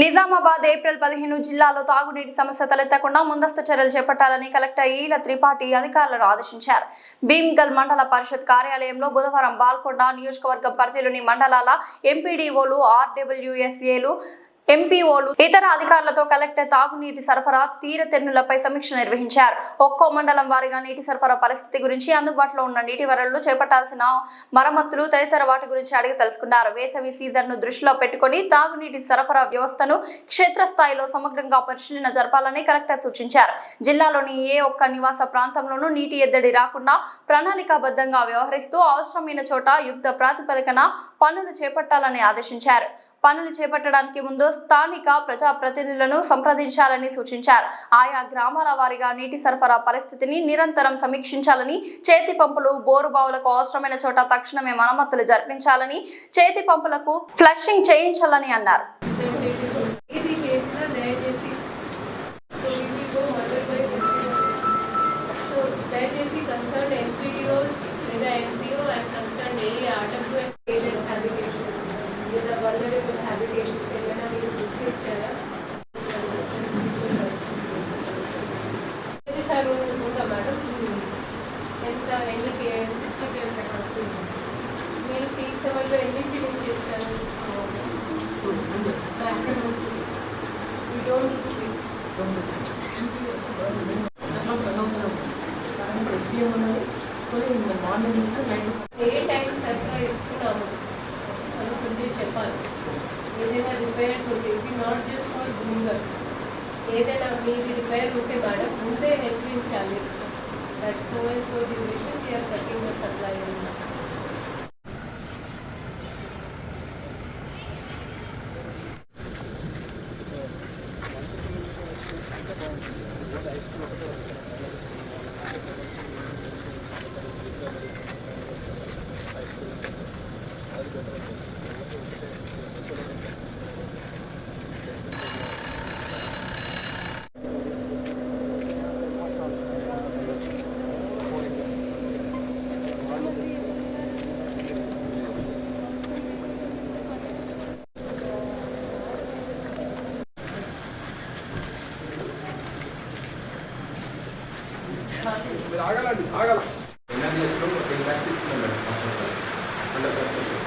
Nizamabad April 15 జిల్లాలో తాగునీటి సమస్య తలెత్తకుండా ముందస్తు చర్యలు చేపట్టాలని కలెక్టర్ ఈల త్రిపాఠి అధికారులను ఆదేశించారు. భీమ్గల్ మండల పరిషత్ కార్యాలయంలో బుధవారం బాల్కొండ నియోజకవర్గం పరిధిలోని మండలాల ఎంపీడీఓలు, ఆర్డబ్ల్యూఎస్ఏలు, ఎంపీఓలు, ఇతర అధికారులతో కలెక్టర్ తాగునీటి సరఫరా తీరతెన్నులపై సమీక్ష నిర్వహించారు. ఒక్కో మండలం వారీగా నీటి సరఫరా పరిస్థితి గురించి, అందుబాటులో ఉన్న నీటి వనరులు, చేపట్టాల్సిన మరమ్మతులు తదితర వాటి గురించి అడిగి తెలుసుకున్నారు. వేసవి సీజన్ ను దృష్టిలో పెట్టుకుని తాగునీటి సరఫరా వ్యవస్థను క్షేత్రస్థాయిలో సమగ్రంగా పరిశీలన జరపాలని కలెక్టర్ సూచించారు. జిల్లాలోని ఏ ఒక్క నివాస ప్రాంతంలోనూ నీటి ఎద్దడి రాకుండా ప్రణాళికాబద్ధంగా వ్యవహరిస్తూ అవసరమైన చోట యుద్ధ ప్రాతిపదికన పనులు చేపట్టాలని ఆదేశించారు. పనులు చేపట్టడానికి ముందు స్థానిక ప్రజాప్రతినిధులను సంప్రదించాలని సూచించారు. ఆయా గ్రామాల వారీగా నీటి సరఫరా పరిస్థితిని నిరంతరం సమీక్షించాలని, చేతి పంపులు, బోరు బావులకు అవసరమైన చోట తక్షణమే మరమ్మతులు జరిపించాలని, చేతి పంపులకు ఫ్లషింగ్ చేయించాలని అన్నారు. vulnerable habitations ఏమైనా మీరు గుర్తించారా? ఇది సార్ ఉందా మేడం? ఎంత ఎన్ని 60 కేఎల్ కెపాసిటీ మీరు పీక్ సెవర్లో ఎన్ని ఫిల్లింగ్ చేస్తారు? Maximum you don't A time సరఫరా ఇస్తున్నాము ముందే చెప్పాలి. ఏదైనా రిపేర్స్ ఉంటే ఇది నాట్ జస్ట్ ఫర్ భూంగర్, ఏదైనా మీది రిపేర్ ఉంటే మేడం ముందే హెచ్చరించాలి. That so and so duration we're cutting the supply. ఆగాలండి ఆగాల ఎన్ఆర్జీఎస్లో 10 lakhs తీసుకున్నాం మేడం. 100 కన్స్ట్రక్షన్